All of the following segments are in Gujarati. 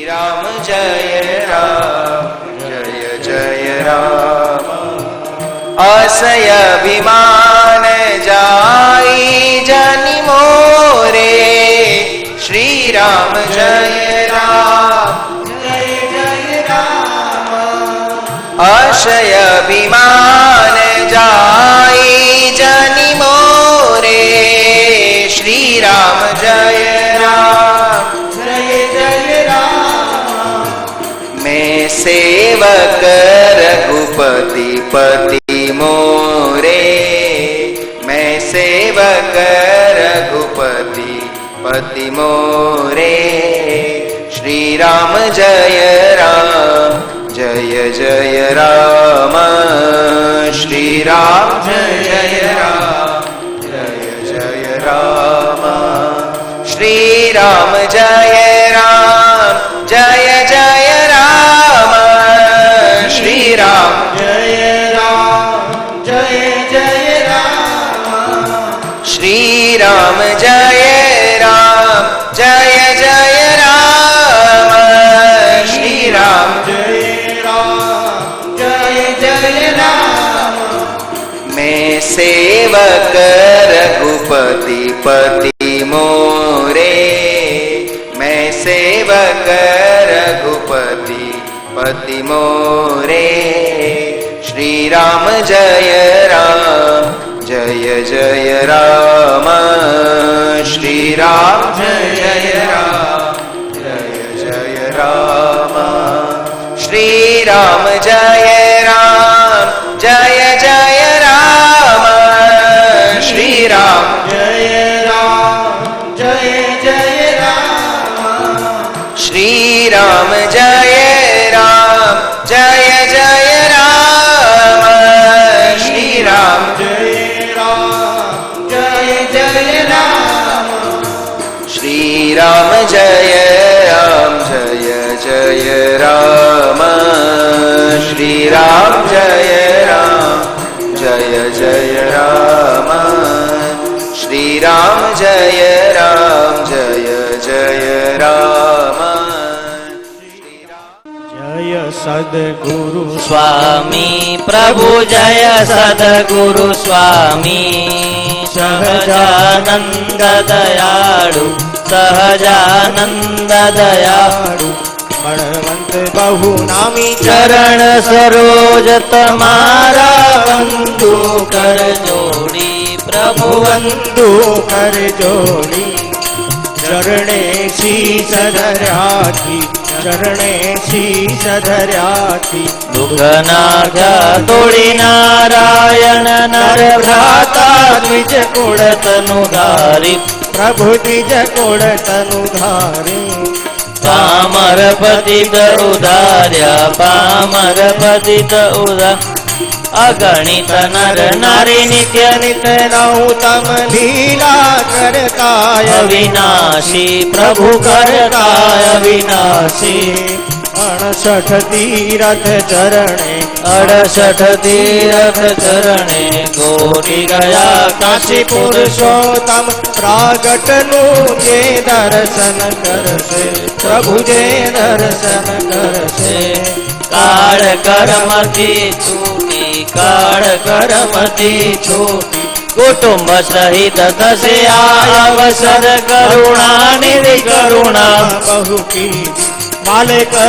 राम जय जय राम। असय अभिमान जाई जनि मोरे, श्री राम जय जय राम। असय अभिमान जाई जनि मोरे, श्री राम जय जय राम। मैं सेवक रघुपति पति मोरे, मैं सेवक रघुपति पति मोरे, श्री राम जय जय राम। श्री राम जय जय राम। श्री राम जय जय राम। श्री राम जय जय राम। श्री राम जय जय राम। श्री राम जय राम। मैं सेवक रघुपति पति मोरे, मैं सेवक रघुपति पति मोरे, श्री राम जय जय राम। श्री राम जय जय राम। श्री राम जय जय राम। श्री राम जय जय राम। श्री राम जय जय राम। श्री राम जय राम। श्री राम जय जय राम। श्री राम जय जय राम। श्री राम जय जय राम। जय सद्गुरु स्वामी प्रभु जय सद्गुरु स्वामी। सहजानंद दयाळु सहजानंद दयाळु। बळवंत बहु नामी चरण सरोज तमारा बंधु कर जोड़ी प्रभु बंधु कर जोड़ी। चरणे शीश धर्याथी चरणे शीश धर्याथी। दुख नागा तोड़ी नारायण नर भ्राता द्विज कुळ तनुधारी। प्रभु द्विज कुळ तनुधारी। पामर पतित उदार्या पामर पतित उदार। अगणित नर नारी नित्य नित्य नौतम लीला करताय अविनाशी प्रभु करताय अविनाशी। 68 तीरथ चरणे 68 तीरथ चरणे। कोटि गया काशी पुरुषोत्तम प्रागट नु जे दर्शन करसे प्रभु जे दर्शन करसे। काळ कर्मती छूटी काळ कर्मती छूटी। कुटुंब सहित तसे अवसर करुणा निधि करुणा बहु की माले कर।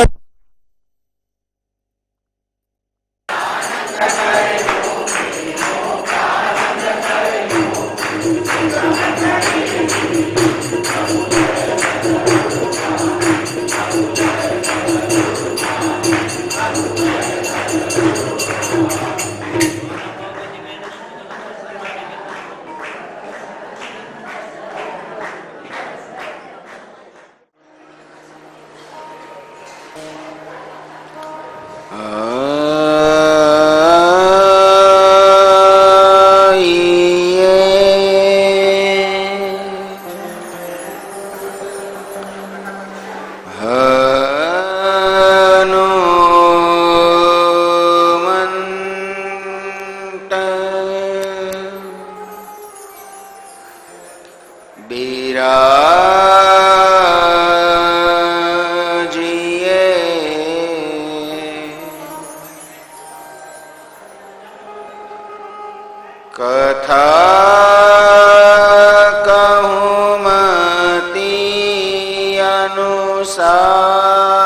बिराजी સાર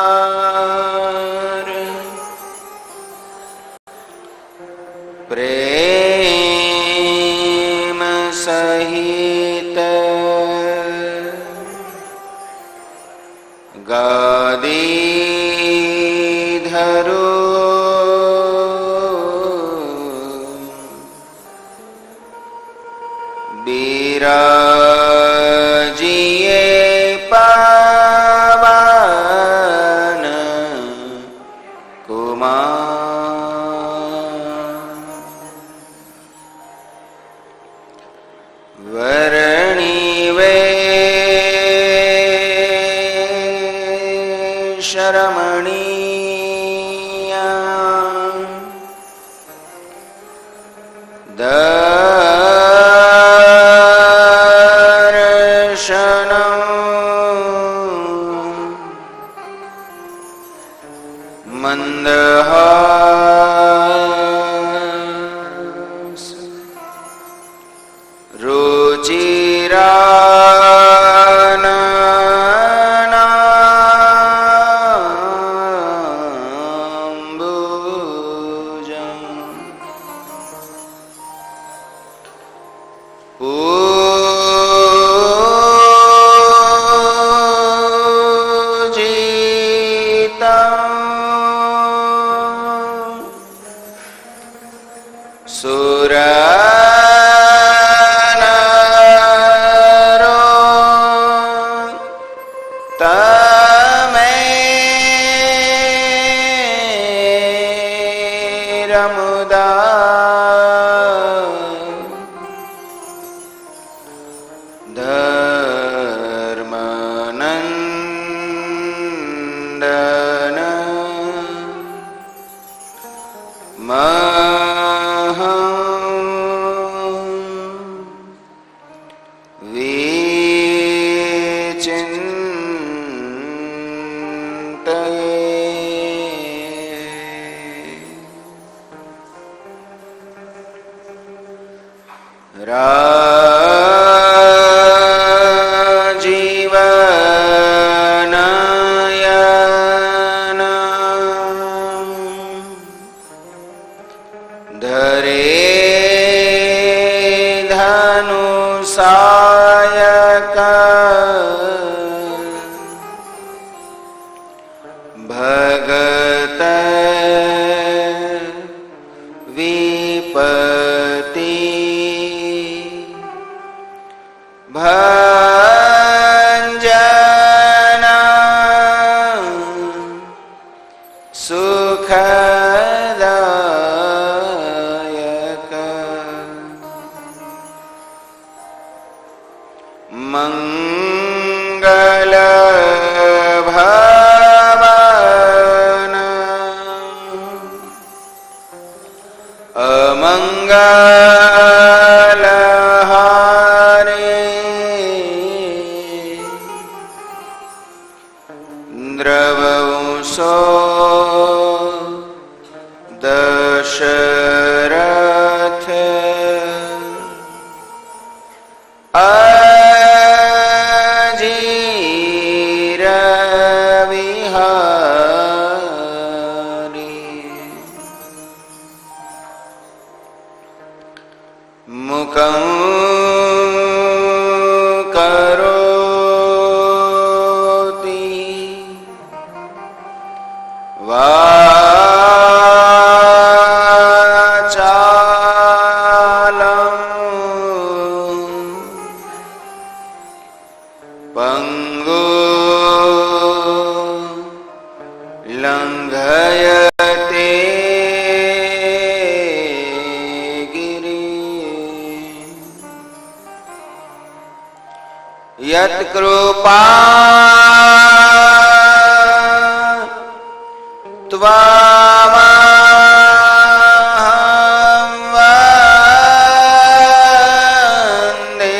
પ્રેમ સહિત ગાદી ધરો બિરાજીએ પાવન કુમાર વર્ણિ વેશરમણીયા મંદહાસ ભગત વિપતિ ભંજન સુખદાયક મંગલ ભવન અમંગલ હારે દ્રવંસો દશરથ અજીર વિહારી મુકં કરોતિ વાચાલં પંગુ લંઘયતે ગિરિ યત્કૃપા ત્વામહં વંદે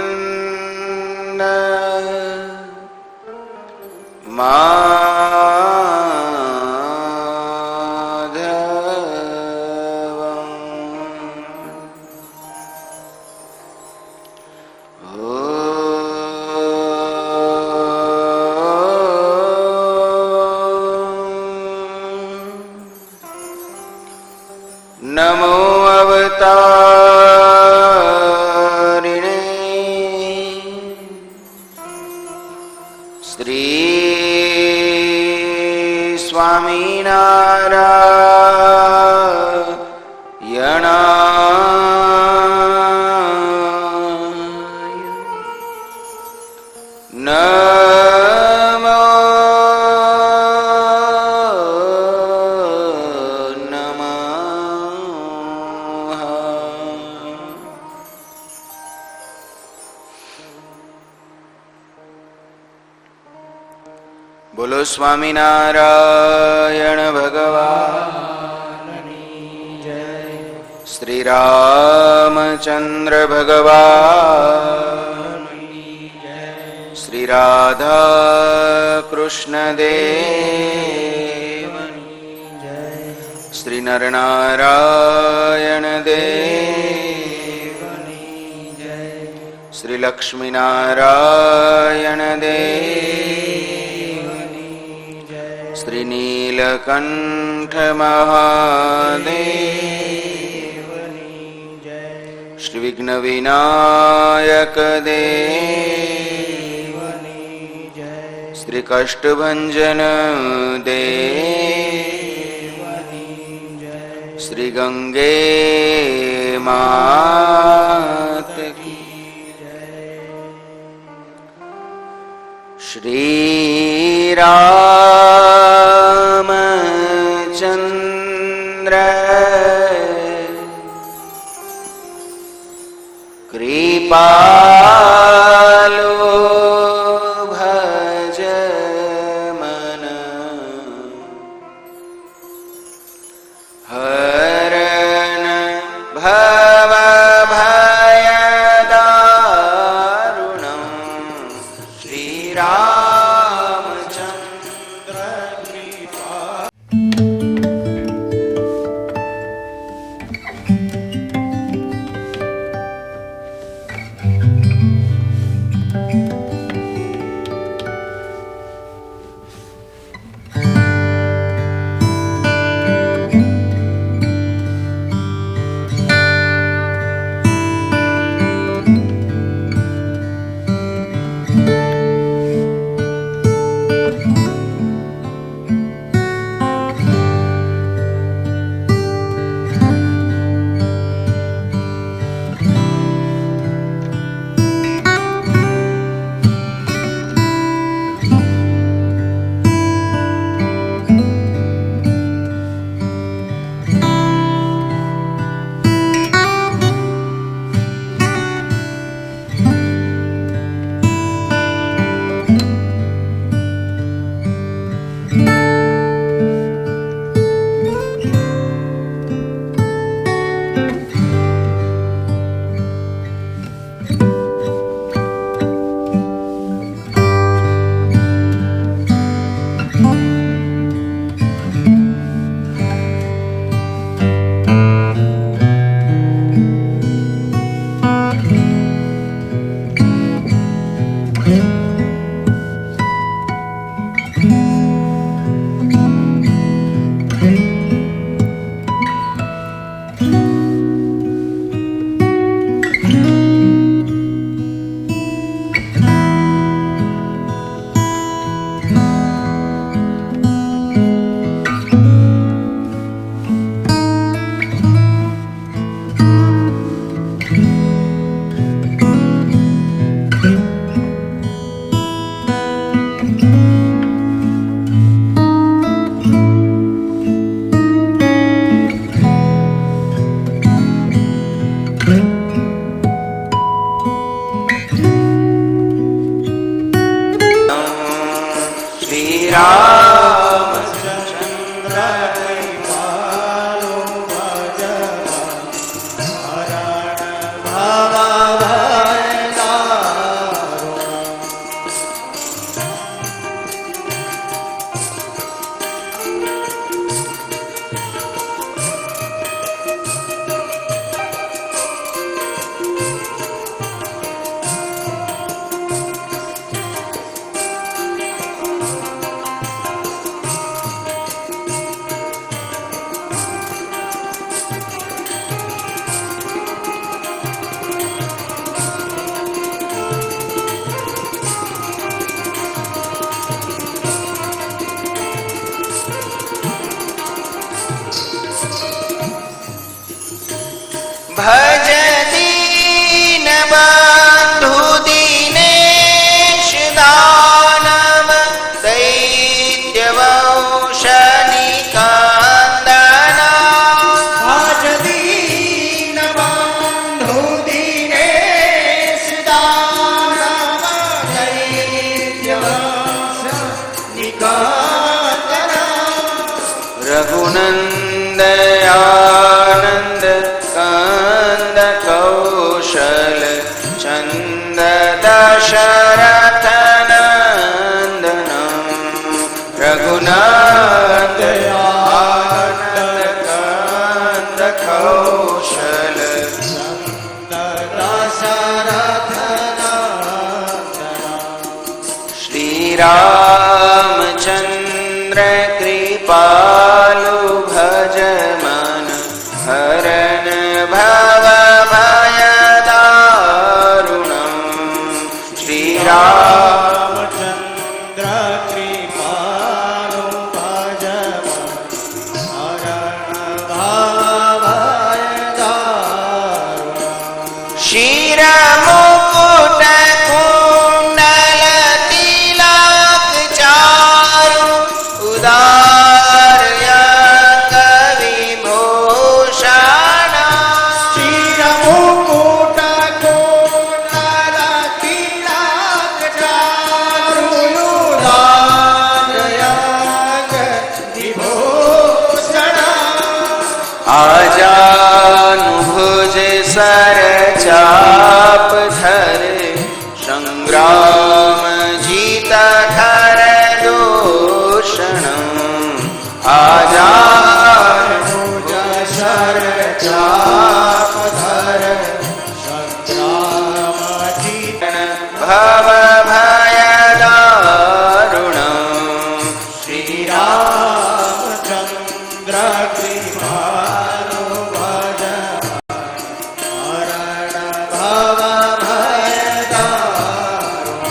પરમાનંદ માધવ બોલો સ્વામિનારાયણ ભગવાન શ્રી રામચંદ્ર ભગવાન શ્રી રાધા કૃષ્ણ દેવ શ્રી નરનારાયણ દેવ શ્રી લક્ષ્મીનારાયણ દેવ શ્રી નીલકંઠ મહાદેવ શ્રી વિઘ્ન વિનાયક દેવ શ્રી કષ્ટભંજન દેવ શ્રી ગંગે માત કી શ્રી રામચંદ્ર કૃપાલો ભજ મન હરન ભવ ભયદારુણં શ્રી રામચંદ્ર કૃપા. चंद दशरथ नंदन रघुनाथ आनंद कंद कौशल श्री रामचंद्र कृपालु भज मन हरन भव भय दारुणम् श्री रामचंद्र कृपालु भज हरण भय दारुणम् शिर मुकुट कुंडल तिलक चारु उदार अंग विभूषण शिर मुकुट कुंडल तिलक चारु उदार अंग विभूषण आजानुभुज सर चाप धर संग्राम जीत खर दूषण आजानुभुज सर चाप धर संग्राम जीत भव भय दारुण श्री रामचंद्र कृपालु भज हरण भव भय दारुण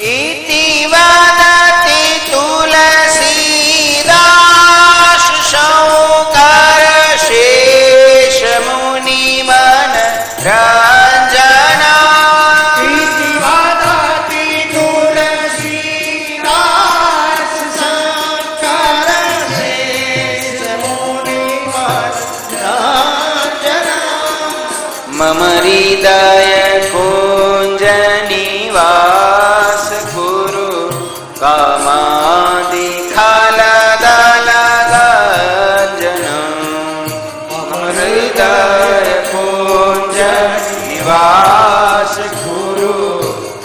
इति वदति तुलसीदास शौकर शेष मुनि मन रंजना इति वदति तुलसीदास शंकर शेष मुनि रंजना मम हृदय कुंज निवास गुरु कामादि खल दल गंजन मम हृदय कुंज निवास गुरु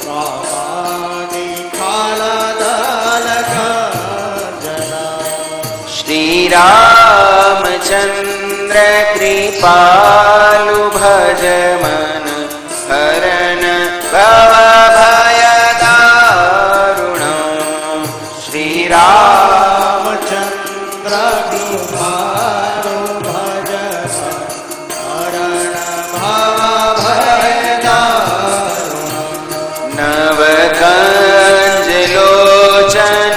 कामादि काल दल गंजना श्री रामचंद्र कृपालु भज मन हरन भव भय दारुण श्री रामचंद्र कृपालु भज हरण भव भय दारुण नव कंज लोचन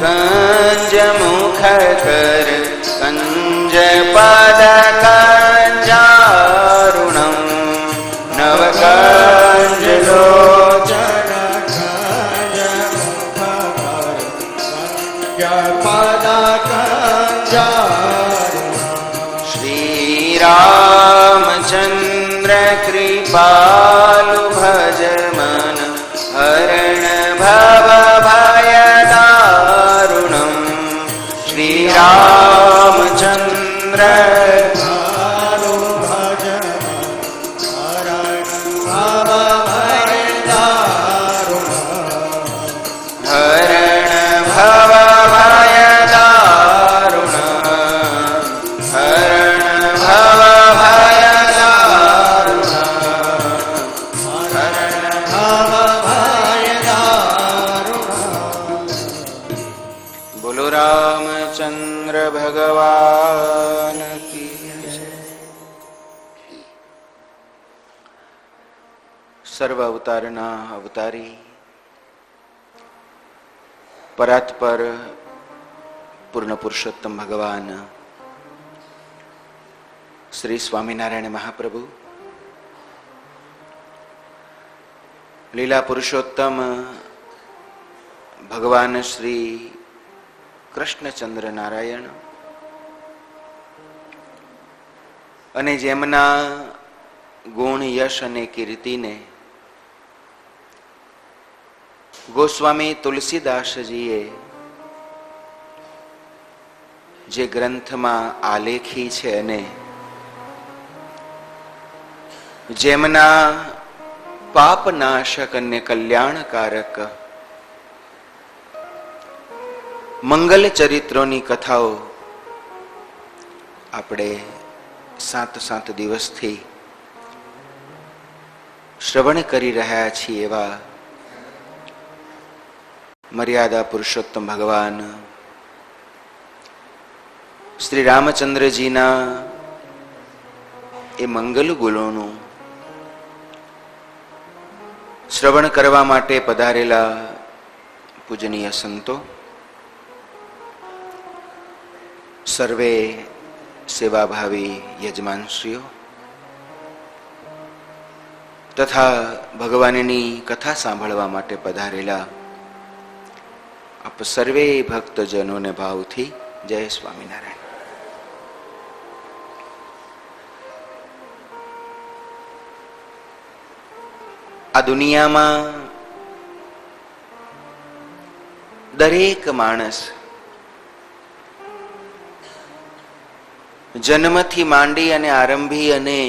कंज मुख कर कंज पद कंजारुणम नव कंज लोचन कंज मुख कर कंज पद कंजारुण श्री रामचंद्र कृपालु भज मन हरण भव भय दारुणम श्री रामचंद्र कृपालु भज हरण भव भय दारुण हरण भव भय दारुण हरण भव भय दारुण हरण भव भय दारुण बोलो रामचंद्र भगवान की जय। સર્વ અવતારના અવતારી પરાત્પર પૂર્ણ પુરુષોત્તમ ભગવાન શ્રી સ્વામિનારાયણ મહાપ્રભુ લીલા પુરુષોત્તમ ભગવાન શ્રી કૃષ્ણચંદ્ર નારાયણ અને જેમના ગુણ, યશ અને કીર્તિને ગોસ્વામી તુલસીદાસજીએ જે ગ્રંથમાં આલેખી છે અને જેમના પાપનાશક અને કલ્યાણકારક મંગલ ચરિત્રોની કથાઓ આપણે 7 દિવસથી શ્રવણ કરી રહ્યા છીએ એવા મર્યાદા પુરુષોત્તમ ભગવાન શ્રી રામચંદ્રજીના એ મંગલ ગુણોનું શ્રવણ કરવા માટે પધારેલા પૂજનીય સંતો, સર્વે સેવાભાવી યજમાનશ્રીઓ તથા ભગવાનની કથા સાંભળવા માટે પધારેલા આપ સર્વે ભક્તજનોને ભાવથી જય સ્વામિનારાયણ. આ દુનિયામાં દરેક માણસ જન્મથી માંડી અને આરંભી અને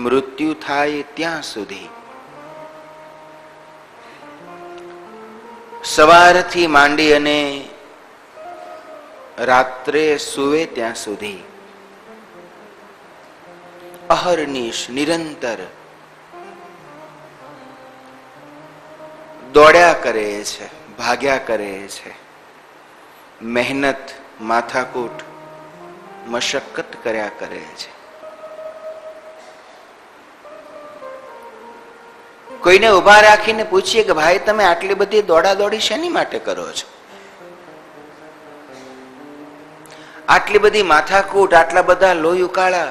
મૃત્યુ થાય ત્યાં સુધી, સવારથી માંડી અને રાત્રે સૂવે ત્યાં સુધી અહર્નિશ નિરંતર દોડ્યા કરે છે, ભાગ્યા કરે છે, મહેનત, માથાકૂટ, મશક્કત કર્યા કરે છે. કોઈને ઉભા રાખીને પૂછીએ કે ભાઈ તમે આટલી બધી દોડાદોડી શેની માટે કરો છો? આટલી બધી માથાકૂટ, આટલા બધા લોહી ઉકાળા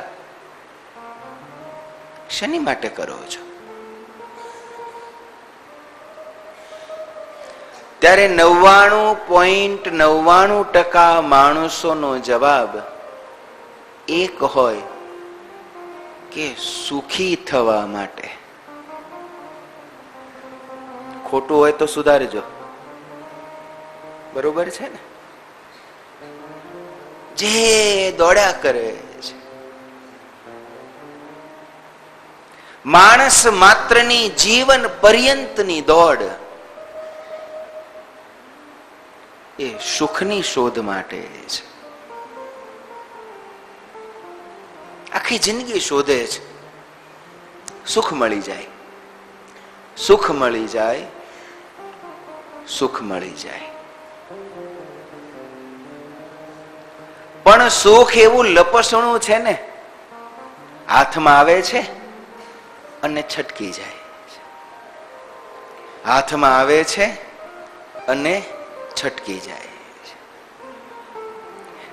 શેની માટે કરો છો? ત્યારે 99.99% માણસોનો જવાબ એક હોય કે સુખી થવા માટે. ખોટું હોય તો સુધારજો, બરોબર છે ને? જે દોડ્યા કરે છે માણસ માત્રની જીવન પર્યંતની દોડ એ સુખની શોધ માટે છે. આખી જિંદગી શોધે છે સુખ મળી જાય, સુખ મળી જાય, સુખ મળી જાય. પણ સુખ એવું લપસણું છે ને, હાથમાં આવે છે અને છટકી જાય, હાથમાં આવે છે અને છટકી જાય.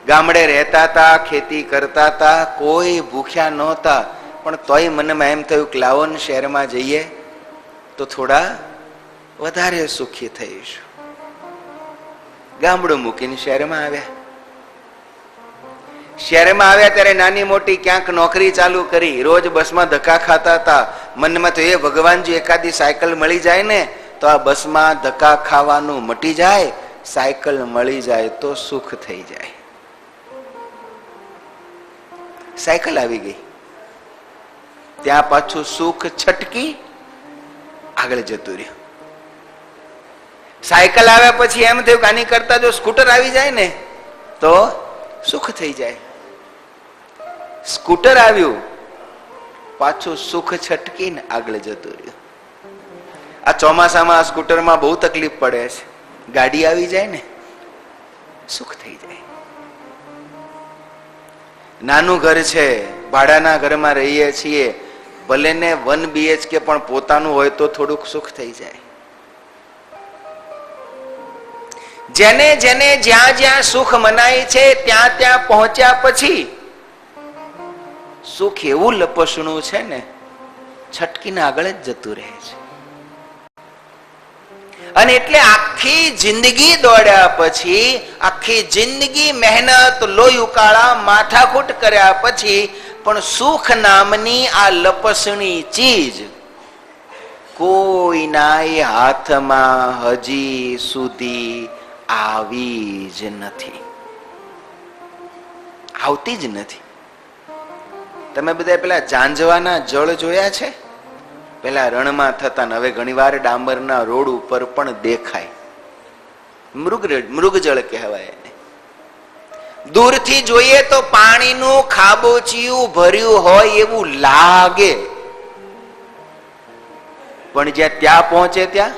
ગામડે રહેતા હતા, ખેતી કરતા હતા, કોઈ ભૂખ્યા નહોતા, પણ તોય મનમાં એમ થયું કે લાવો ને શહેરમાં જઈએ તો થોડા વધારે સુખી થઈશું. ગામડું મૂકીને શહેરમાં આવ્યા. શહેરમાં આવ્યા ત્યારે નાની મોટી ક્યાંક નોકરી ચાલુ કરી, રોજ બસમાં ધક્કા ખાતા હતા. મનમાં તો એ ભગવાન જો એકાદી સાયકલ મળી જાય ને તો આ બસમાં ધક્કા ખાવાનું મટી જાય, સાયકલ મળી જાય તો સુખ થઈ જાય. સાયકલ આવી ગઈ, ત્યાં પાછું સુખ છટકી આગળ જતું રહ્યું. સાયકલ આવ્યા પછી એમ થયું કે આની કરતા જો સ્કૂટર આવી જાય ને તો સુખ થઈ જાય. સ્કૂટર આવ્યું, પાછું સુખ છટકીને આગળ જતું રહ્યું. આ ચોમાસામાં આ સ્કૂટરમાં બહુ તકલીફ પડે છે. ગાડી આવી જાય ને સુખ થઈ જાય. નાનું ઘર છે, ભાડાના ઘરમાં રહીએ છીએ, ભલે ને 1 BHK પણ પોતાનું હોય તો થોડુંક સુખ થઈ જાય. જેને જેને જ્યાં જ્યાં સુખ મનાય છે ત્યાં ત્યાં પહોંચ્યા પછી સુખ એવું લપસણું છે ને, છટકીને આગળ જ જતું રહે છે. અને એટલે આખી જિંદગી દોડ્યા પછી, આખી જિંદગી મહેનત, લોહી ઉકાળા, માથાકૂટ કર્યા પછી પણ સુખ નામની આ લપસણી ચીજ કોઈના હાથમાં હજી સુધી આવી જ નથી, આવતી જ નથી. તમે બધા પેલા ઝાંઝવાના જળ જોયા છે? પેલા રણમાં થતા, હવે ઘણીવાર ડાંબરના રોડ ઉપર પણ દેખાય. મૃગજળ કહેવાય એને. દૂરથી જોઈએ તો પાણીનું ખાબોચિયું ભર્યું હોય એવું લાગે, પણ જ્યાં ત્યાં પહોંચે ત્યાં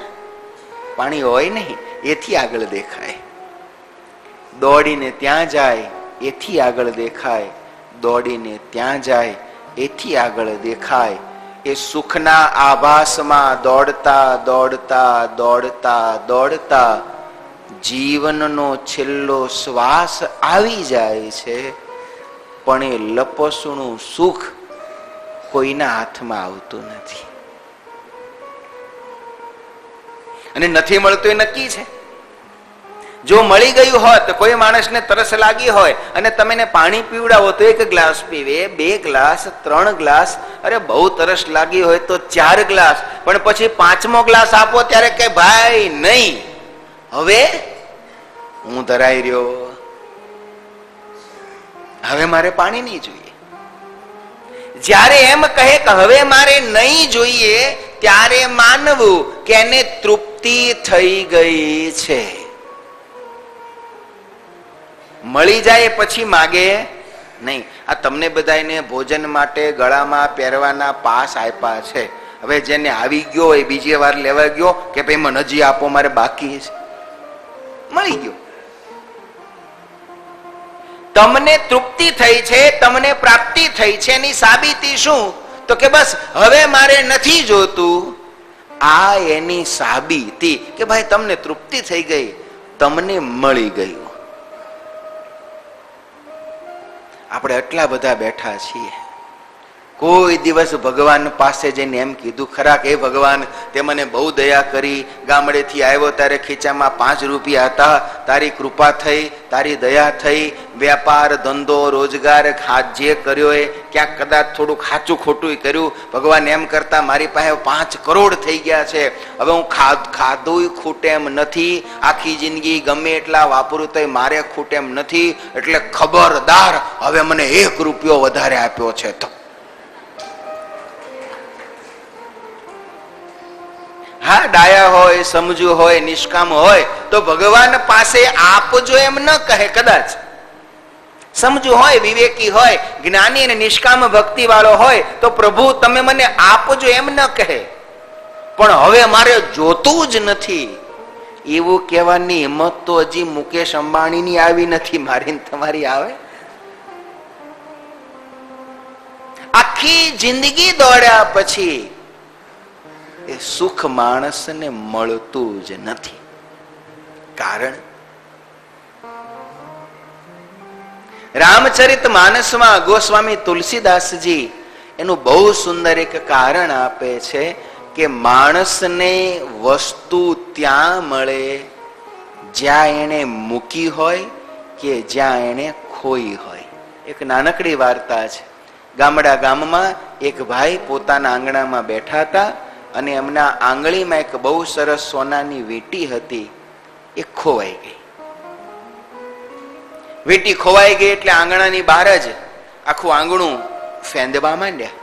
પાણી હોય નહીં, એથી આગળ દેખાય. દોડીને ત્યાં જાય એથી આગળ દેખાય, દોડીને ત્યાં જાય એથી આગળ દેખાય. એ સુખના આભાસમાં દોડતા દોડતા દોડતા દોડતા જીવનનો છેલ્લો શ્વાસ આવી જાય છે, પણ એ લપસણું સુખ કોઈના હાથમાં આવતું નથી. અને નથી મળતું એ નક્કી છે. જો મળી ગયું હોત, કોઈ માણસને તરસ લાગી હોય અને તમે એને પાણી પીવડાવો તો 1 ગ્લાસ પીવે, 2 ગ્લાસ, 3 ગ્લાસ, અરે બહુ તરસ લાગી હોય તો 4 ગ્લાસ, પણ પછી 5મો ગ્લાસ આપો ત્યારે કે ભાઈ નહીં, હવે હું ધરાઈ રહ્યો, હવે મારે પાણી નહીં જોઈએ. જ્યારે એમ કહે કે હવે મારે નહીં જોઈએ, ત્યારે માનવું કે એને તૃપ્તિ થઈ ગઈ છે. મળી જાય પછી માગે નહીં. આ તમને બધાને ભોજન માટે ગળામાં પહેરવાના પાસ આપ્યા છે. હવે જેને આવી ગયો હોય, બીજી વાર લેવા ગયો કે ભાઈ મને હજી આપો, મારે બાકી છે, મળી ગયો. તમને તૃપ્તિ થઈ છે, તમને પ્રાપ્તિ થઈ છે, એની સાબિતી શું? તો કે બસ હવે મારે નથી જોતું. આ એની સાબિતી કે ભાઈ તમને તૃપ્તિ થઈ ગઈ, તમને મળી ગયું. આપણે એટલા બધા બેઠા છીએ, કોઈ દિવસ ભગવાન પાસે જઈને એમ કીધું ખરા કે ભગવાન તે મને બહુ દયા કરી, ગામડેથી આવ્યો ત્યારે ખીચામાં 5 રૂપિયા હતા, તારી કૃપા થઈ, તારી દયા થઈ, વેપાર ધંધો રોજગાર જે કર્યો એ ક્યાંક કદાચ થોડું ખાચું ખોટું કર્યું, ભગવાન એમ કરતા મારી પાસે 5 કરોડ થઈ ગયા છે, હવે હું ખાધું ખૂટે એમ નથી, આખી જિંદગી ગમે એટલા વાપરું તો મારે ખૂટે એમ નથી, એટલે ખબરદાર હવે મને 1 રૂપિયો વધારે આપ્યો છે તો. હા, ડાયા હોય, સમજુ હોય, નિષ્કામ હોય તો ભગવાન પાસે આપજો એમ ન કહે. કદાચ સમજુ હોય, વિવેકી હોય, જ્ઞાની અને નિષ્કામ ભક્તિ વાળો હોય તો પ્રભુ તમે મને આપજો એમ ન કહે, પણ હવે મારે જોતું જ નથી એવું કહેવાની હિંમત તો હજી મુકેશ અંબાણીની આવી નથી, મારી તમારી આવે? આખી જિંદગી દોડ્યા પછી એ સુખ માણસને મળતું જ નથી. કારણ રામચરિત માનસમાં ગોસ્વામી તુલસીદાસજી એનું બહુ સુંદર એક કારણ આપે છે કે માણસને વસ્તુ ત્યાં મળે જ્યાં એને મૂકી હોય કે જ્યાં એને ખોઈ હોય. એક નાનકડી વાર્તા છે. ગામમાં એક ભાઈ પોતાના આંગણામાં બેઠા હતા અને એમના આંગળીમાં એક બહુ સરસ સોનાની વીંટી હતી, એ ખોવાઈ ગઈ. વીંટી ખોવાઈ ગઈ એટલે આંગણાની બહાર જ આખું આંગણું ફેંદવા માંડ્યા.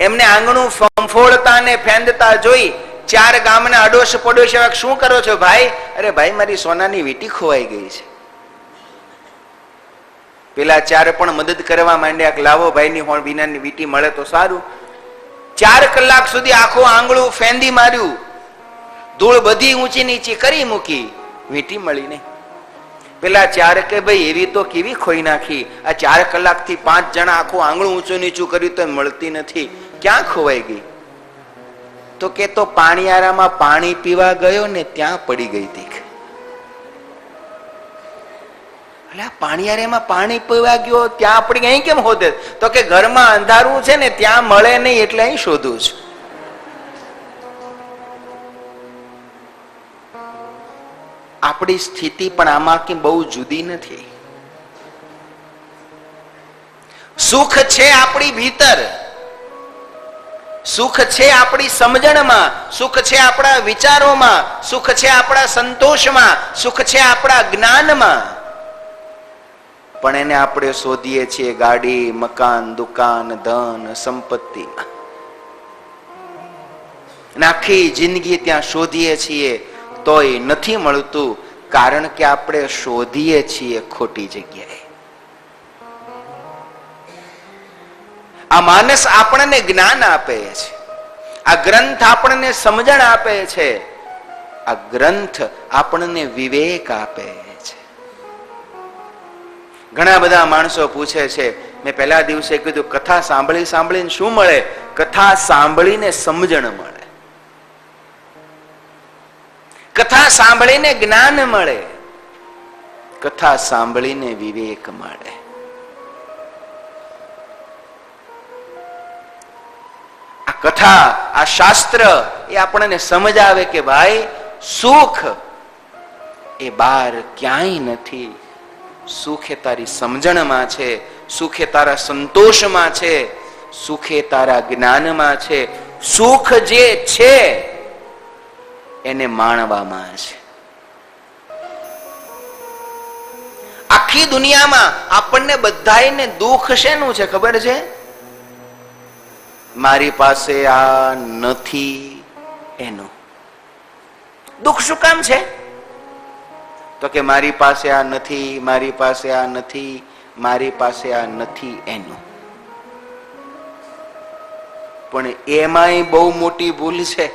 એમને આંગણું ફંફોળતા ને ફેંદતા જોઈ 4 ગામના અડોશ પડોશ શું કરો છો ભાઈ? અરે ભાઈ મારી સોનાની વીંટી ખોવાઈ ગઈ છે. પેલા 4 પણ મદદ કરવા માંડ્યા કે લાવો ભાઈની વિનાની વીંટી મળે તો સારું. 4 કલાક સુધી આખું આંગણું ફેંદી માર્યું, ધૂળ બધી ઊંચી નીચી કરી મૂકી, વીંટી મળી નહીં. પેલા 4 કે ભાઈ એવી તો કેવી ખોઈ નાખી, આ 4 કલાકથી 5 જણા આખું આંગણું ઊંચું નીચું કર્યું તો મળતી નથી, ક્યાં ખોવાઈ ગઈ? તો કે તો પાણીયારામાં પાણી પીવા ગયો ને ત્યાં પડી ગઈ હતી. એટલે આ પાણીયારેમાં પાણી પીવા ગયો ત્યાં આપણે અહીં કેમ હોતે? તો કે ઘરમાં અંધારું છે ને ત્યાં મળે નહીં એટલે અહીં શોધું છું. આપણી સ્થિતિ પણ આમાંથી બહુ જુદી નથી. સુખ છે આપણી ભીતર, સુખ છે આપણી સમજણમાં, સુખ છે આપણા વિચારોમાં, સુખ છે આપણા સંતોષમાં, સુખ છે આપણા જ્ઞાનમાં. પણ એને આપણે શોધીએ છીએ ગાડી, મકાન, દુકાન, ધન, સંપત્તિમાં. આખી જિંદગી ત્યાં શોધીએ છીએ તોય નથી મળતું, કારણ કે આપણે શોધીએ છીએ ખોટી જગ્યાએ. આ માનસ આપણને જ્ઞાન આપે છે, આ ગ્રંથ આપણને સમજણ આપે છે, આ ગ્રંથ આપણને વિવેક આપે છે. ઘણા બધા માણસો પૂછે છે, મેં પહેલા દિવસે કીધું કથા સાંભળી સાંભળીને શું મળે? કથા સાંભળીને સમજણ મળે, કથા સાંભળીને જ્ઞાન મળે, કથા સાંભળીને વિવેક મળે. આ કથા, આ શાસ્ત્ર એ આપણને સમજ આવે કે ભાઈ સુખ એ બહાર ક્યાંય નથી. સુખ એ તારી સમજણમાં છે, સુખ એ તારા સંતોષમાં છે, સુખ એ તારા જ્ઞાનમાં છે. સુખ જે છે એને માણવામાં છે. આખી દુનિયામાં આપણને બધાયને દુઃખ શેનું છે ખબર છે? મારી પાસે આ નથી એનું. દુઃખ શું કામ છે? તો કે મારી પાસે આ નથી, મારી પાસે આ નથી, મારી પાસે આ નથી એનું. પણ એમાંય બહુ મોટી ભૂલ છે.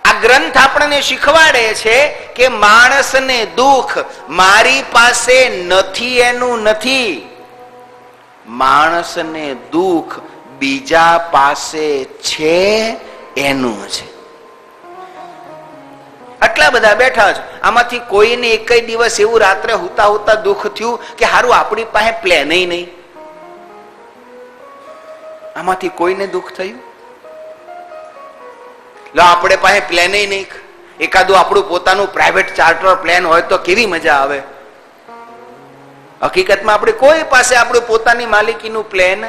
આ ગ્રંથ આપણને શીખવાડે છે કે માણસને દુઃખ મારી પાસે નથી એનું નથી, માણસને દુઃખ બીજા પાસે છે એનું છે. આટલા બધા બેઠા છે, આમાંથી કોઈને એક દિવસ એવું રાત્રે હુતા હુતા દુઃખ થયું કે હારું આપણી પાસે પ્લેન નહીં? આમાંથી કોઈને દુઃખ થયું? લો આપણે પાસે પ્લેન નહીં, એકાદું આપણું પોતાનું પ્રાઇવેટ ચાર્ટર પ્લેન હોય તો કેવી મજા આવે. હકીકતમાં આપણે કોઈ પાસે આપણું પોતાની માલિકીનું પ્લેન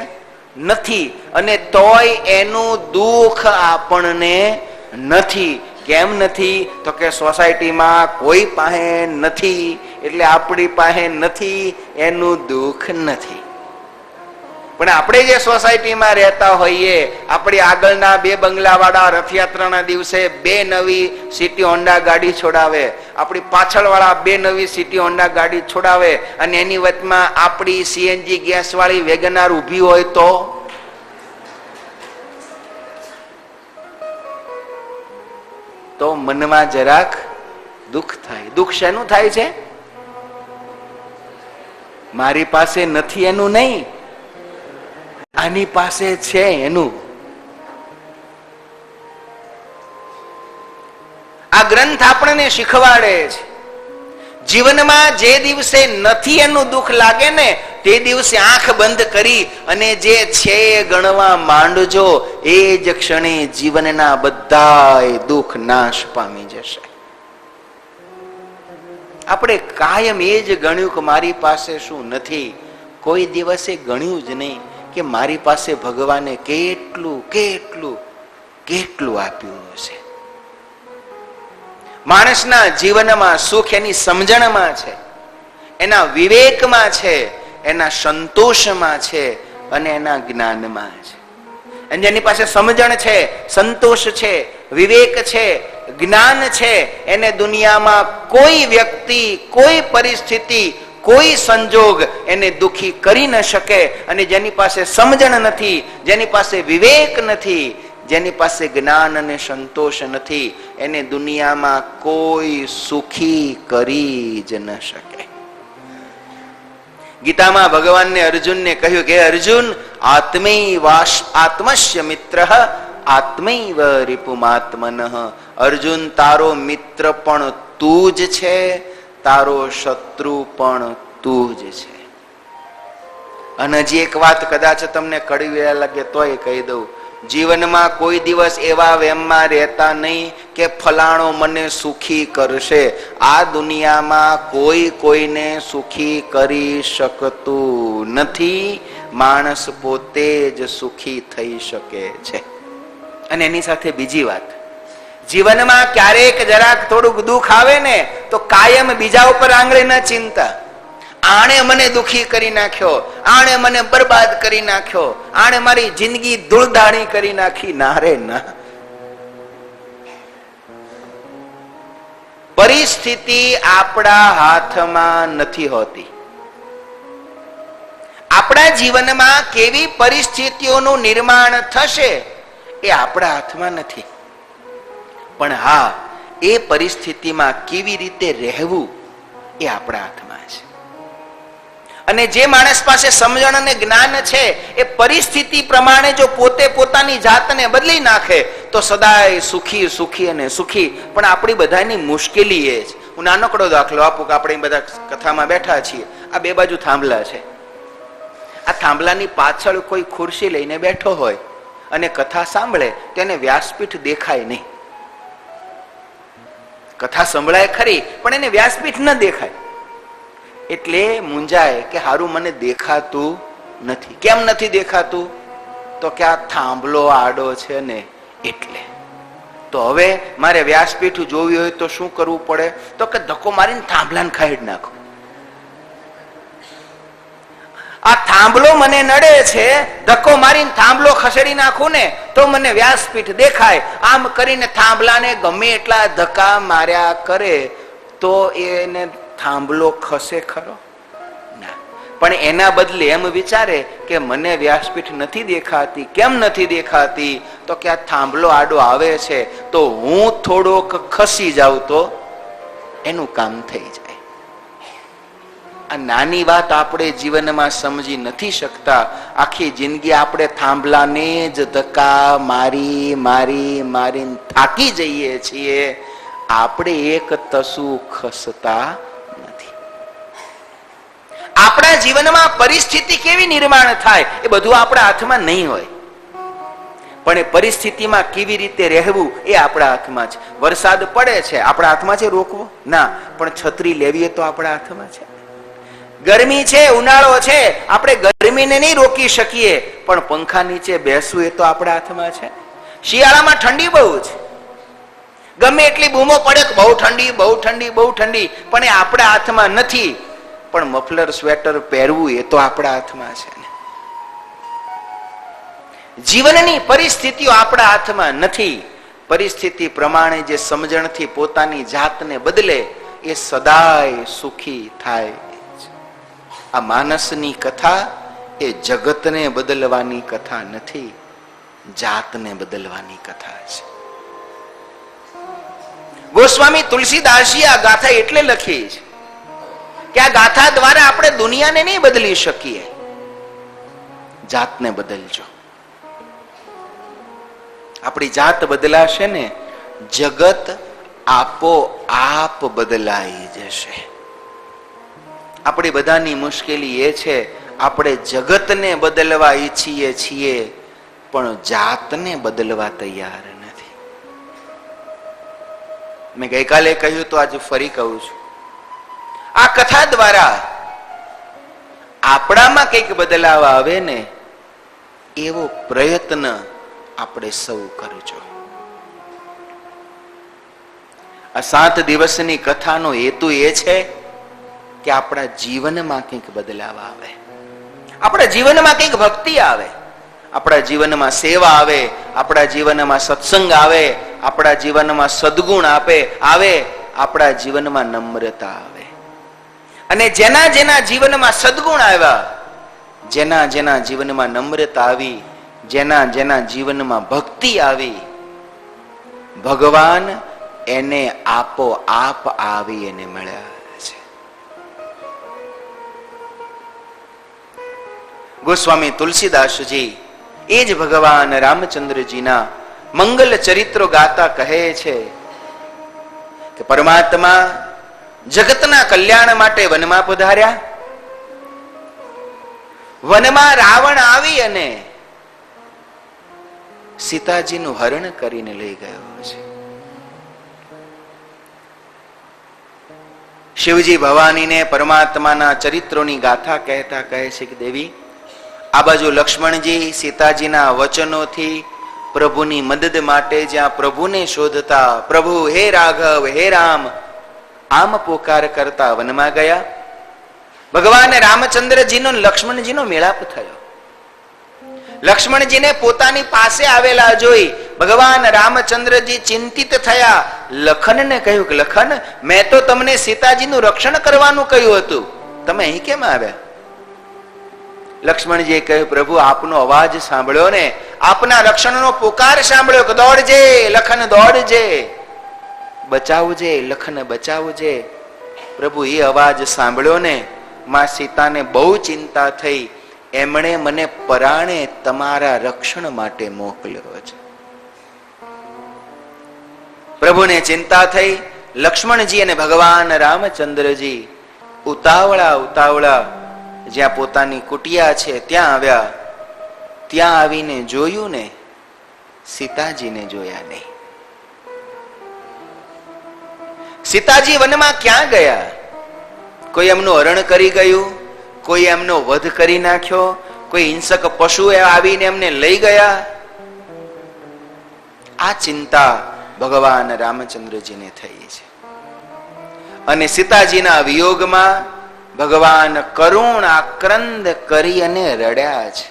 નથી, અને તોય એનું દુઃખ આપણને નથી. કેમ નથી? તો કે સોસાયટીમાં કોઈ પાસે નથી એટલે આપણી પાસે નથી એનું દુઃખ નથી. પણ આપણે જે સોસાયટીમાં રહેતા હોઈએ, આપણી આગળના 2 બંગલાવાળા રથયાત્રાના દિવસે 2 નવી સિટી હોન્ડા ગાડી છોડાવે, આપણી પાછળવાળા 2 નવી સિટી હોન્ડા ગાડી છોડાવે, અને એની વચમાં આપણી સીએનજી ગેસ વાળી વેગનાર ઊભી હોય તો મનમાં જરાક દુઃખ થાય. દુઃખ શેનું થાય છે? મારી પાસે નથી એનું નહીં, આની પાસે છે એનું. આ ગ્રંથ આપણને શીખવાડે છે, જીવનમાં જે દિવસે નથી એનું દુઃખ લાગે ને તે દિવસે આંખ બંધ કરી અને જે છે એ ગણવા માંડજો. એ જ ક્ષણે જીવનના બધાય દુઃખ નાશ પામી જશે. આપણે કાયમ એ જ ગણ્યું કે મારી પાસે શું નથી, કોઈ દિવસે ગણ્યું જ નહીં કે મારી પાસે ભગવાને કેટલું કેટલું કેટલું આપ્યું છે. માણસના જીવનમાં સુખ એની સમજણમાં છે, એના વિવેકમાં છે, એના સંતોષમાં છે અને એના જ્ઞાનમાં છે. અને જેની પાસે સમજણ છે, સંતોષ છે, વિવેક છે, જ્ઞાન છે, એને દુનિયામાં કોઈ વ્યક્તિ, કોઈ પરિસ્થિતિ, કોઈ સંજોગ એને દુખી કરી ન શકે. અને જેની પાસે સમજણ નથી, જેની પાસે વિવેક નથી, જેની પાસે જ્ઞાન અને સંતોષ નથી, એને દુનિયામાં કોઈ સુખી કરી જ ન શકે. ગીતામાં ભગવાનને અર્જુનને કહ્યું કે અર્જુન, આત્મસ્ય મિત્ર આત્મૈવ રિપુમાત્મનઃ. અર્જુન, તારો મિત્ર પણ તું જ છે, તારો શત્રુ પણ તું જ છે. અને હજી એક વાત કદાચ તમને કડવી લાગે તોય કહી દઉં, જીવનમાં કોઈ દિવસ એવા વહેમમાં રહેતા નહીં કે ફલાણો મને સુખી કરશે. આ દુનિયામાં કોઈ કોઈને સુખી કરી શકતું નથી. માણસ પોતે જ સુખી થઈ શકે છે. અને એની સાથે બીજી વાત, જીવનમાં ક્યારેક જરાક થોડુંક દુઃખ આવે ને તો કાયમ બીજા ઉપર આંગળી ન ચિંતા. આણે મને દુખી કરી નાખ્યો, આણે મને બરબાદ કરી નાખ્યો, આણે મારી જિંદગી ધૂળધાણી કરી નાખી. ના રે ના. પરિસ્થિતિ આપણા હાથમાં નથી હોતી. આપણા જીવનમાં કેવી પરિસ્થિતિઓનું નિર્માણ થશે એ આપણા હાથમાં નથી. પણ હા, એ પરિસ્થિતિમાં કેવી રીતે રહેવું એ આપણા હાથમાં છે. અને જે માણસ પાસે સમજણ અને જ્ઞાન છે એ પરિસ્થિતિ પ્રમાણે જો પોતે પોતાની જાતને બદલી નાખે તો સદાય સુખી સુખી અને સુખી. પણ આપણી બધાની મુશ્કેલી એ છે. હું નાનકડો દાખલો આપું કે આપણે બધા કથામાં બેઠા છીએ, આ બે બાજુ થાંભલા છે. આ થાંભલાની પાછળ કોઈ ખુરશી લઈને બેઠો હોય અને કથા સાંભળે તેને વ્યાસપીઠ દેખાય નહીં. કથા સંભળાય ખરી પણ એને વ્યાસપીઠ ન દેખાય. એટલે મૂંઝાય કે હારું મને દેખાતું નથી. કેમ નથી દેખાતું? તો કે આ થાંભલો આડો છે ને એટલે. તો હવે મારે વ્યાસપીઠ જોવી હોય તો શું કરવું પડે? તો કે ધક્કો મારીને થાંભલાને ખાઈડ નાખો. આ થાંભલો મને નડે છે, ધક્કો મારીને થાંભલો ખસેડી નાખું ને તો મને વ્યાસપીઠ દેખાય. આમ કરીને થાંભલાને ગમે એટલા ધક્કા માર્યા કરે તો એને થાંભલો ખસે ખરો? ના. પણ એના બદલે એમ વિચારે કે મને વ્યાસપીઠ નથી દેખાતી. કેમ નથી દેખાતી? તો કે આ થાંભલો આડો આવે છે તો હું થોડોક ખસી જાઉં તો એનું કામ થઈ જાય. આ નાની વાત આપણે જીવનમાં સમજી નથી શકતા. આખી જિંદગી આપણે થાંભલાને જ ધક્કા મારી મારી મારીને થાકી જઈએ છીએ. આપણે એક તસુ ખસતા નથી. આપણા જીવનમાં પરિસ્થિતિ કેવી નિર્માણ થાય એ બધું આપણા હાથમાં નહીં હોય. પણ એ પરિસ્થિતિમાં કેવી રીતે રહેવું એ આપણા હાથમાં છે. વરસાદ પડે છે, આપણા હાથમાં છે રોકવો? ના. પણ છત્રી લેવી તો આપણા હાથમાં છે. ગરમી છે, ઉનાળો છે, આપણે ગરમીને નહીં રોકી શકીએ પણ પંખા નીચે બેસવું એ તો આપણા હાથમાં છે. શિયાળામાં ઠંડી બહુ છે, ગમે એટલી બૂમો પડે કે બહુ ઠંડી બહુ ઠંડી બહુ ઠંડી, પણ એ આપણા હાથમાં નથી. પણ મફલર સ્વેટર પહેરવું એ તો આપણા હાથમાં છે ને. જીવનની પરિસ્થિતિઓ આપણા હાથમાં નથી. પરિસ્થિતિ પ્રમાણે જે સમજણથી પોતાની જાતને બદલે એ સદાય સુખી થાય. આ માનસની કથા એ જગતને બદલવાની કથા નથી, જાતને બદલવાની કથા છે. ગોસ્વામી તુલસીદાસજી આ ગાથા એટલે લખી છે કે આ ગાથા દ્વારા આપણે દુનિયાને નહીં બદલી શકીએ, જાતને બદલજો. આપણી જાત બદલાશે ને જગત આપોઆપ બદલાઈ જશે. આપણી બધાની મુશ્કેલી એ છે આપણે જગતને બદલવા ઈચ્છીએ છીએ પણ જાતને બદલવા તૈયાર નથી. મેં ગઈકાલે કહ્યું તો આજે ફરી કહું છું, આ કથા દ્વારા આપણામાં કંઈક બદલાવ આવે ને એવો પ્રયત્ન આપણે સૌ કરજો. આ 7 દિવસની કથાનો હેતુ એ છે કે આપણા જીવનમાં કંઈક બદલાવ આવે, આપણા જીવનમાં કંઈક ભક્તિ આવે, આપણા જીવનમાં સેવા આવે, આપણા જીવનમાં સત્સંગ આવે, આપણા જીવનમાં સદગુણ આવે, આપણા જીવનમાં નમ્રતા આવે. અને જેના જેના જીવનમાં સદગુણ આવ્યા, જેના જેના જીવનમાં નમ્રતા આવી, જેના જેના જીવનમાં ભક્તિ આવી, ભગવાન એને આપોઆપ આવી એને મળ્યા. ગોસ્વામી તુલસીદાસજી એ જ ભગવાન રામચંદ્રજીના મંગલ ચરિત્રો ગાતા કહે છે કે પરમાત્મા જગતના કલ્યાણ માટે વનમાં પધાર્યા. વનમાં રાવણ આવી અને સીતાજીનું હરણ કરીને લઈ ગયો છે. શિવજી ભવાનીને પરમાત્માના ચરિત્રોની ગાથા કહેતા કહે છે કે દેવી, આ બાજુ લક્ષ્મણજી સીતાજીના વચનોથી પ્રભુની મદદ માટે જ્યાં પ્રભુને શોધતા, પ્રભુ હે રાઘવ હે રામ આમ પોકાર કરતા વનમાં ગયા. ભગવાન રામચંદ્રજીનો લક્ષ્મણજીનો મેળાપ થયો. લક્ષ્મણજીને પોતાની પાસે આવેલા જોઈ ભગવાન રામચંદ્રજી ચિંતિત થયા. લખનને કહ્યું કે લખન, મેં તો તમને સીતાજીનું રક્ષણ કરવાનું કહ્યું હતું, તમે અહીં કેમ આવ્યા? લક્ષ્મણજીએ કહ્યું, પ્રભુ આપનો અવાજ સાંભળ્યો ને, આપના રક્ષણનો પુકાર સાંભળ્યો કે દોડજે લખન દોડજે, બચાવજે લખન બચાવજે. પ્રભુ એ અવાજ સાંભળ્યો ને, માં સીતાને બહુ ચિંતા થઈ. એમણે મને પરાણે તમારા રક્ષણ માટે મોકલ્યો છે. પ્રભુને ચિંતા થઈ. લક્ષ્મણજી અને ભગવાન રામચંદ્રજી ઉતાવળા જ્યાં પોતાની કુટિયા છે ત્યાં આવ્યા. ત્યાં આવીને જોયું ને, સીતાજીને જોયા નહીં. સીતાજી વનમાં ક્યાં ગયા? કોઈ એમનું હરણ કરી ગયું, કોઈ એમનો વધ કરી નાખ્યો, કોઈ હિંસક પશુ આવીને એમને લઈ ગયા. આ ચિંતા ભગવાન રામચંદ્રજીને થઈ છે. અને સીતાજીના વિયોગમાં ભગવાન કરુણ આક્રંદ કરી અને રડ્યા છે.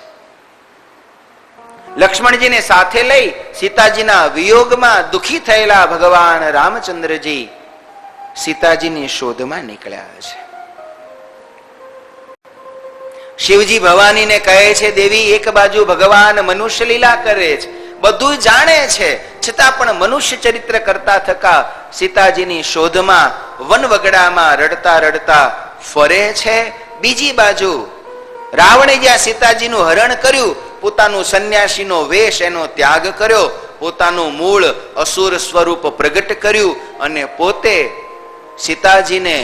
લક્ષ્મણજીને સાથે લઈ સીતાજીના વિયોગમાં દુખી થયેલા ભગવાન રામચંદ્રજી સીતાજીની શોધમાં નીકળ્યા છે. શિવજી ભવાનીને કહે છે, દેવી એક બાજુ ભગવાન મનુષ્ય લીલા કરે છે, બધું જાણે છે, છતાં પણ મનુષ્ય ચરિત્ર કરતા થકા સીતાજીની શોધમાં વનવગડામાં રડતા રડતા ફરે છે. બીજી બાજુ રાવણે જ્યાં સીતાજીનું હરણ કર્યું, પોતાનું સંન્યાસીનો વેશ એનો ત્યાગ કર્યો, પોતાનું મૂળ અસુર સ્વરૂપ પ્રગટ કર્યું અને પોતે સીતાજીને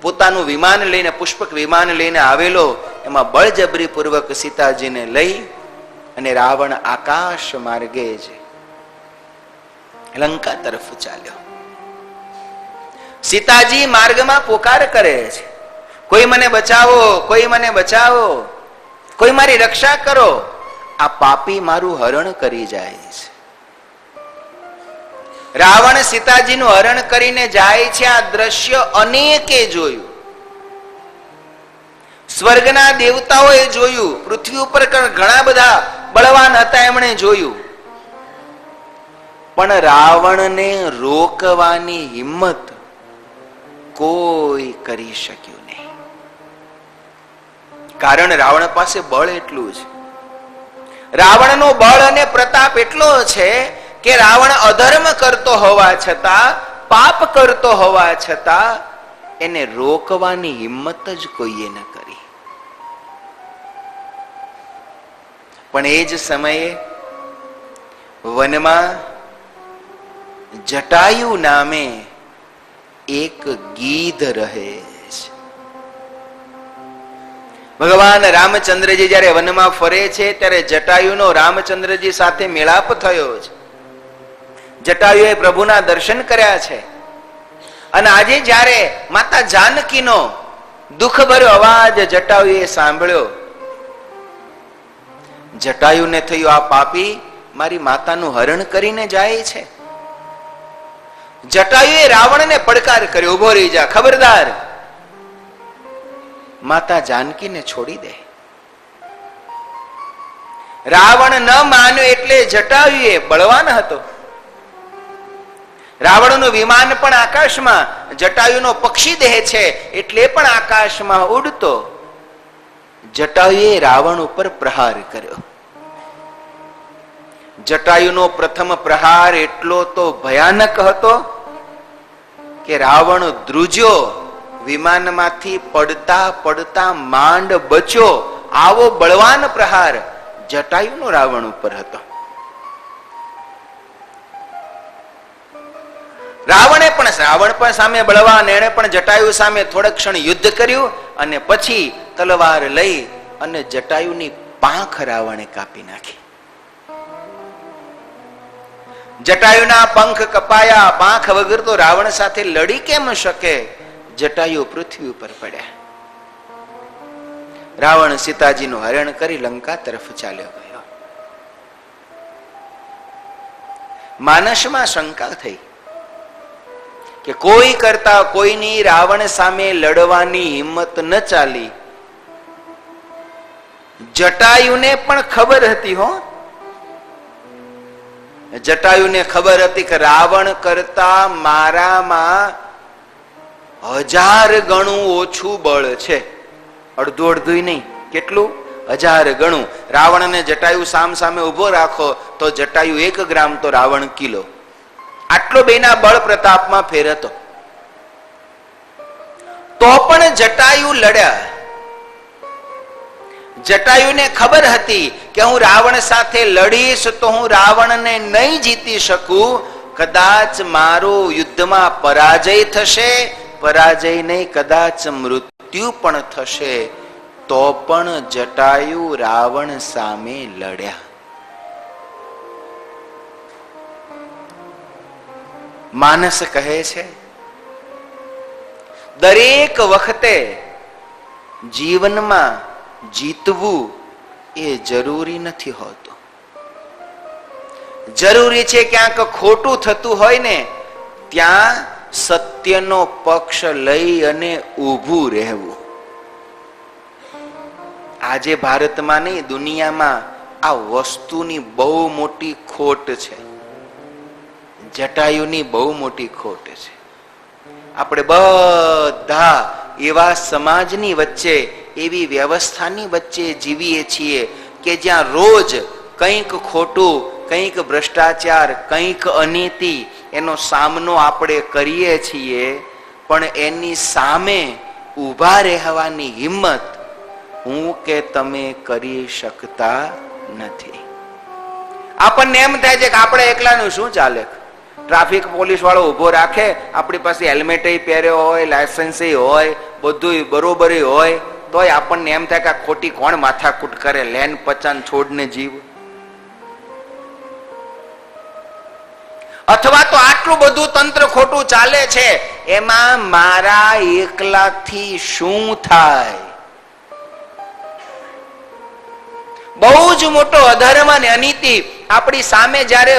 પોતાનું વિમાન લઈને, પુષ્પક વિમાન લઈને આવેલો, એમાં બળજબરી પૂર્વક સીતાજીને લઈ અને રાવણ આકાશ માર્ગે જ લંકા તરફ ચાલ્યો. સીતાજી માર્ગમાં પોકાર કરે છે, કોઈ મને બચાવો, કોઈ મને બચાવો, કોઈ મારી રક્ષા કરો. આ પાપી મારું હરણ કરી જાય છે. રાવણ સીતાજીનું હરણ કરીને જાય છે. આ દ્રશ્ય અનેકે જોયું. સ્વર્ગના દેવતાઓએ જોયું, પૃથ્વી ઉપર ઘણા બધા બળવાન હતા એમણે જોયું, પણ રાવણને રોકવાની હિંમત કોઈ કરી શક્યું નહીં. કારણ રાવણ પાસે બળ એટલું છે. રાવણનો બળ અને પ્રતાપ એટલો છે કે રાવણ અધર્મ કરતો હોવા છતાં, પાપ કરતો હોવા છતાં એને રોકવાની હિંમત જ કોઈએ ન કરી. પણ એ જ સમયે વનમાં જટાયુ નામે એક ગીધ રહે છે. ભગવાન રામચંદ્રજી જ્યારે વનમાં ફરે છે ત્યારે જટાયુનો રામચંદ્રજી સાથે મેળાપ થયો છે. જટાયુએ પ્રભુના દર્શન કર્યા છે. અને આજે જ્યારે માતા જાનકીનો દુઃખભર્યો અવાજ જટાયુએ સાંભળ્યો, જટાયુને થયું આ પાપી મારી માતાનું હરણ કરીને જાય છે. જટાયુએ રાવણને પડકાર કર્યો, ઉભો રહી જા, ખબરદાર, માતા જાનકીને છોડી દે. રાવણ ન માન્યો એટલે જટાયુએ, બળવાન હતો, રાવણનું વિમાન પણ આકાશમાં, જટાયુનો પક્ષી દેહ છે એટલે પણ આકાશમાં ઉડતો, જટાયુએ રાવણ ઉપર પ્રહાર કર્યો. જટાયુનો પ્રથમ પ્રહાર એટલો તો ભયાનક હતો કે રાવણ ધ્રુજ્યો, વિમાનમાંથી પડતા પડતા માંડ બચ્યો. આવો બળવાન પ્રહાર જટાયુનો રાવણ ઉપર હતો. રાવણ પણ સામે બળવાન, એણે પણ જટાયુ સામે થોડા ક્ષણ યુદ્ધ કર્યું અને પછી તલવાર લઈ અને જટાયુની પાંખ રાવણે કાપી નાખી. જટાયુના પંખ કપાયા, પાંખ વગર તો રાવણ સાથે લડી કેમ શકે? જટાયુ પૃથ્વી ઉપર પડ્યા. રાવણ સીતાજીનું હરણ કરી લંકા તરફ ચાલ્યો ગયો. માનસમાં શંકા થઈ કે કોઈ કરતા કોઈની રાવણ સામે લડવાની હિંમત ન ચાલી. જટાયુને પણ ખબર હતી જટાયુને ખબર હતી કે રાવણ કરતા મારામાં 1000 ગણું ઓછું બળ છે. અડધું અડધું નહીં, કેટલું? 1000 ગણું. રાવણને જટાયુ સામ સામે ઉભો રાખો તો જટાયુ 1 ગ્રામ તો રાવણ કિલો. આટલો બેના બળ પ્રતાપમાં ફેર હતો. તો પણ જટાયુ લડ્યા. જટાયુને ખબર હતી કે હું રાવણ સાથે લડીશ તો હું રાવણને નહીં જીતી શકું. કદાચ મારો યુદ્ધમાં પરાજય થશે, પરાજય નહીં કદાચ મૃત્યુ પણ થશે. તો પણ જટાયુ રાવણ સામે લડ્યા. માનસ કહે છે દરેક વખતે જીવનમાં જીતવું એ જરૂરી નથી હોતું. જરૂરી છે ક્યાંક ખોટું થતું હોય ને ત્યાં સત્યનો પક્ષ લઈ અને ઊભું રહેવું. આજે ભારતમાં નહીં, દુનિયામાં આ વસ્તુની બહુ મોટી ખોટ છે. જટાયુની બહુ મોટી ખોટ છે. આપણે બધા એવા સમાજની વચ્ચે, એવી વ્યવસ્થાની વચ્ચે જીવીએ છીએ કે જ્યાં રોજ કંઈક ખોટું, કંઈક ભ્રષ્ટાચાર, કંઈક અનીતિ એનો સામનો આપણે કરીએ છીએ, પણ એની સામે ઊભા રહેવાની હિંમત હું કે તમે કરી શકતા નથી. આપણને એમ થાય છે કે આપણે એકલાનું શું ચાલે? ટ્રાફિક પોલીસ વાળો ઉભો રાખે, આપણી પાસે હેલ્મેટ પહેર્યો હોય, લાયસન્સ હોય, બધું બરોબર હોય, તોય આપણને એમ થાય કે આ ખોટી કોણ માથાકૂટ કરે, લેન પચાન છોડને જીવ. અથવા તો આટલું બધું તંત્ર ખોટું ચાલે છે, એમાં મારા એકલાથી શું થાય? બહુ જ મોટો અધર્મ અને અનીતિ આપણી સામે જ્યારે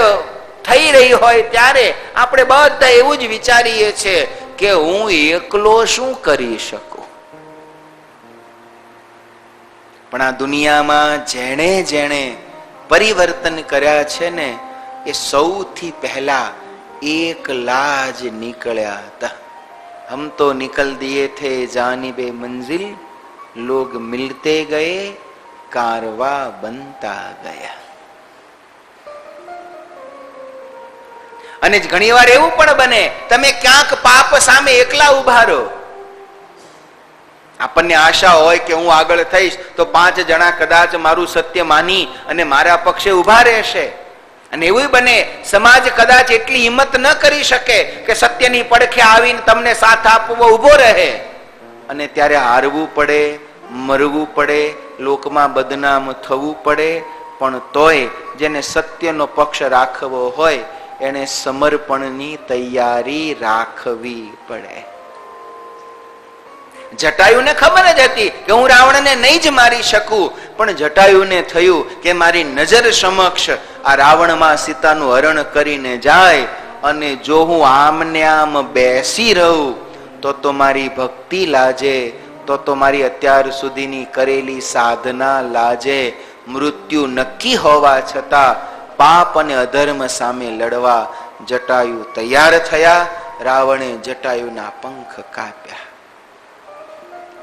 થઈ રહી હોય ત્યારે આપણે બધા એવું જ વિચારીએ છીએ કે હું એકલો શું કરી શકું. પણ આ દુનિયામાં જેણે જેણે પરિવર્તન કર્યા છે ને એ સૌથી પહેલા એકલા જ નીકળ્યા હતા. હમ તો નિકલ દિए थे જાનિબે મંજિલ, લોગ મિલતે ગયે, कारवा बनता ગયા. અને ઘણી વાર એવું પણ બને તમે ક્યાંક પાપ સામે એકલા ઉભા રહો. આપણને આશા હોય કે હું આગળ થઈશ તો 5 જણા કદાચ મારું સત્ય માની અને મારા પક્ષે ઉભા રહેશે. અને એવું બને સમાજ કદાચ એટલી હિંમત ન કરી શકે કે સત્યની પડખે આવીને તમને સાથ આપવો, ઉભો રહે. અને ત્યારે હારવું પડે, મરવું પડે, લોકમાં બદનામ થવું પડે. પણ તોય જેને સત્યનો પક્ષ રાખવો હોય એને સમર્પણની તૈયારી રાખવી પડે. જટાયુને ખબર જ હતી કે હું રાવણને નહીં જ મારી શકું, પણ જટાયુને થયું કે મારી નજર સમક્ષ આ રાવણમાં સીતાનું હરણ કરીને જાય અને જો હું આમને આમ બેસી રહું તો મારી ભક્તિ લાજે, તો મારી અત્યાર સુધીની કરેલી સાધના લાજે. મૃત્યુ નક્કી હોવા છતાં પાપ અને અધર્મ સામે લડવા જટાયુ તૈયાર થયા. રાવણે જટાયુના પંખ કાપ્યા.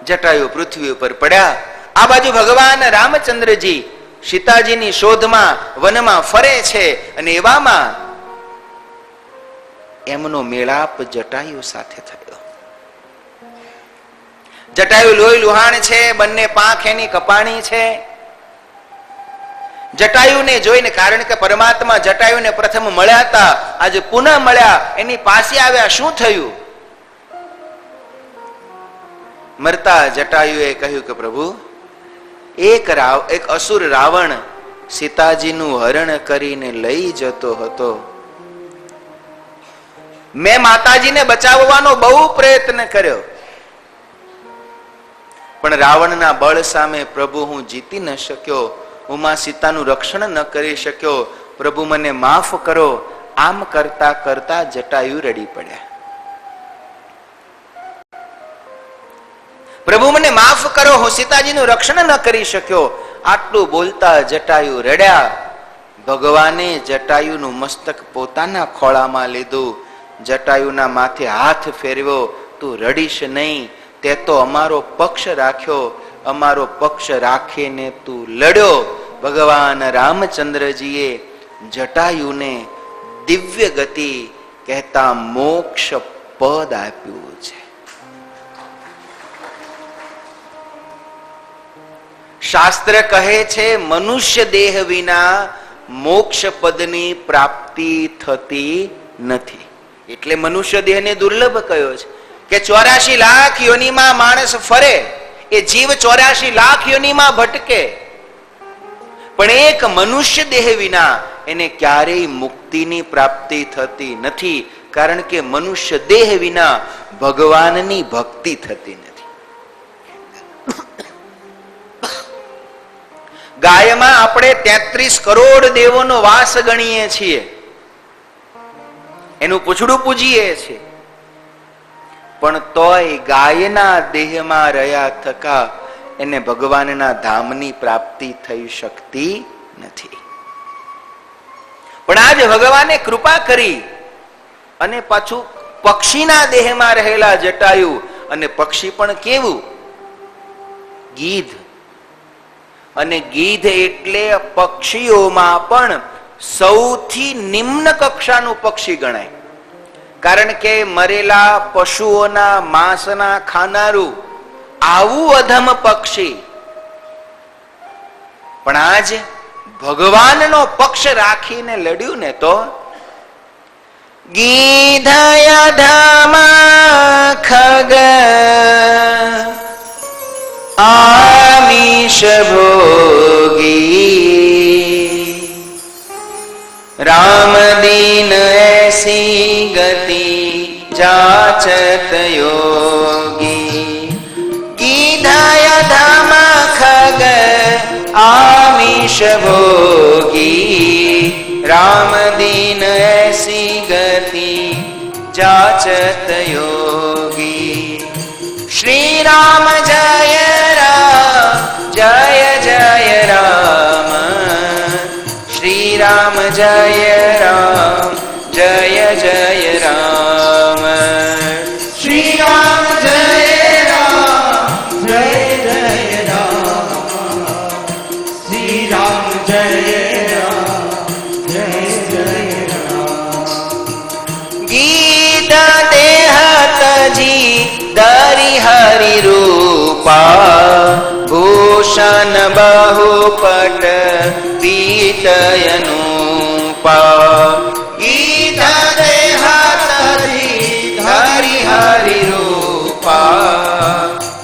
જટાયુ પૃથ્વી ઉપર પડ્યા. આ બાજુ ભગવાન રામચંદ્રજી સીતાજીની શોધમાં વનમાં ફરે છે અને એવામાં એમનો મેળાપ જટાયુ સાથે થયો. જટાયુ લોહી લુહાણ છે, બંને પાંખ એની કપાણી છે. જટાયુને જોઈને, કારણ કે પરમાત્મા જટાયુને પ્રથમ મળ્યા હતા આજે પુનઃ મળ્યા, એની પાસે આવ્યા, શું થયું? મરતા જટાયુએ કહ્યું કે પ્રભુ, એક અસુર રાવણ સીતાજીનું હરણ કરીને લઈ જતો હતો. મેં માતાજીને બચાવવાનો બહુ પ્રયત્ન કર્યો, પણ રાવણના બળ સામે પ્રભુ હું જીતી ન શક્યો. હું માં સીતાનું રક્ષણ ન કરી શક્યો. પ્રભુ મને માફ કરો. આમ કરતા કરતા જટાયુ રડી પડ્યા. પ્રભુ મને માફ કરો, હું સીતાજીનું રક્ષણ ન કરી શક્યો. આટલું બોલતા જટાયુ રડ્યા. ભગવાને જટાયુનું મસ્તક પોતાના ખોળામાં લીધું. જટાયુના માથે હાથ ફેરવ્યો. તું રડીશ નહીં, તે તો અમારો પક્ષ રાખ્યો, અમારો પક્ષ રાખીને તું લડ્યો. ભગવાન રામચંદ્રજીએ જટાયુને દિવ્ય ગતિ કહેતા મોક્ષ પદ આપ્યું છે. શાસ્ત્ર કહે છે મનુષ્ય દેહ વિના મોક્ષ પદની પ્રાપ્તિ થતી નથી. એટલે મનુષ્ય દેહને દુર્લભ કયો છે કે 84 લાખ યોનિમાં માણસ ફરે, એ જીવ 84 લાખ યોનિમાં ભટકે, પણ એક મનુષ્ય દેહ વિના એને ક્યારેય મુક્તિની પ્રાપ્તિ થતી નથી. કારણ કે મનુષ્ય દેહ વિના ભગવાનની ભક્તિ થતી નથી. ગાયમાં આપણે 33 કરોડ દેવોનો વાસ ગણીએ છીએ, એનું પૂછડું પૂજીએ છીએ, પણ તોય ગાયના દેહમાં રહ્યા થકા એને ભગવાનના ધામની પ્રાપ્તિ થઈ શકતી નથી. પણ આજે ભગવાને કૃપા કરી અને પાછું પક્ષીના દેહમાં રહેલા જટાયુ, અને પક્ષી પણ કેવું? ગીધ. અને ગીધ એટલે પક્ષીઓમાં પણ સૌથી નિમ્ન કક્ષાનું પક્ષી ગણાય. કારણ કે મરેલા પશુઓના માંસના ખાનારું આવું અધમ પક્ષી. પણ આજ ભગવાનનો પક્ષ રાખીને લડ્યું ને તો ગીધય ધામા ખગ આમીશ ભોગી રામ દીન એસી ગતિ જાચત યોગી. ગીધય ધામ ખગ આમીશ ભોગી રામ દીન એસી ગતિ જાચત યોગી. શ્રી રામ જય જય રામ, શ્રી રામ જય રામ, જય જય રામ, શ્રી રામ જય રામ, જય જય રામ, શ્રી રામ જય રામ, જય જય રામ. ગીત દેહ તજી દરી હરિ રૂપા ભૂષણ બાહુપટ પીતયનુપા. ગીત દેહ તજી હરિ હરિ રૂપા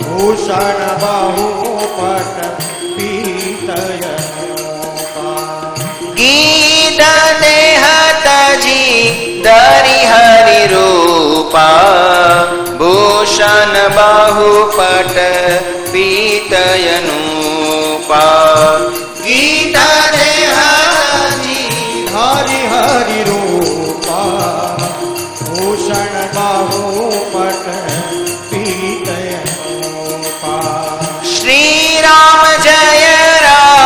ભૂષણ બાહુપટ પીતયનુપા. ગીત દેહ તજી દરી હરિ રૂપા ભૂષણ બાહુપટ પીતયનુપા. ગીત દેહ તજી હરિ હરિ રૂપા ભૂષણ બાહુપટ પીતયનુપા. શ્રી રામ જય રામ,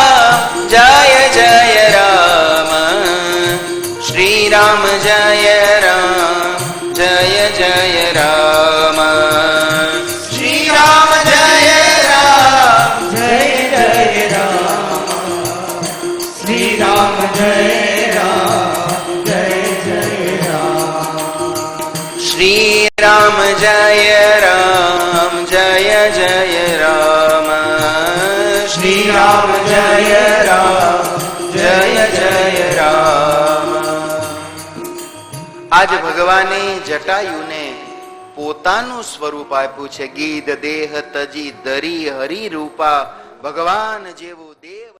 શ્રી રામ જય રામ, જય જય રામ, શ્રી રામ જય રામ, જય જય રામ, શ્રી રામ જય રામ, જય જય રામ, શ્રી રામ જય રામ, જય જય રામ, શ્રી રામ જય રામ, જય જય રામ. આજ ભગવાને જટાયુને પોતાનું સ્વરૂપ આપ્યું છે. ગીધ દેહ તજી ધરી હરિ રૂપા. ભગવાન જેવું દેવ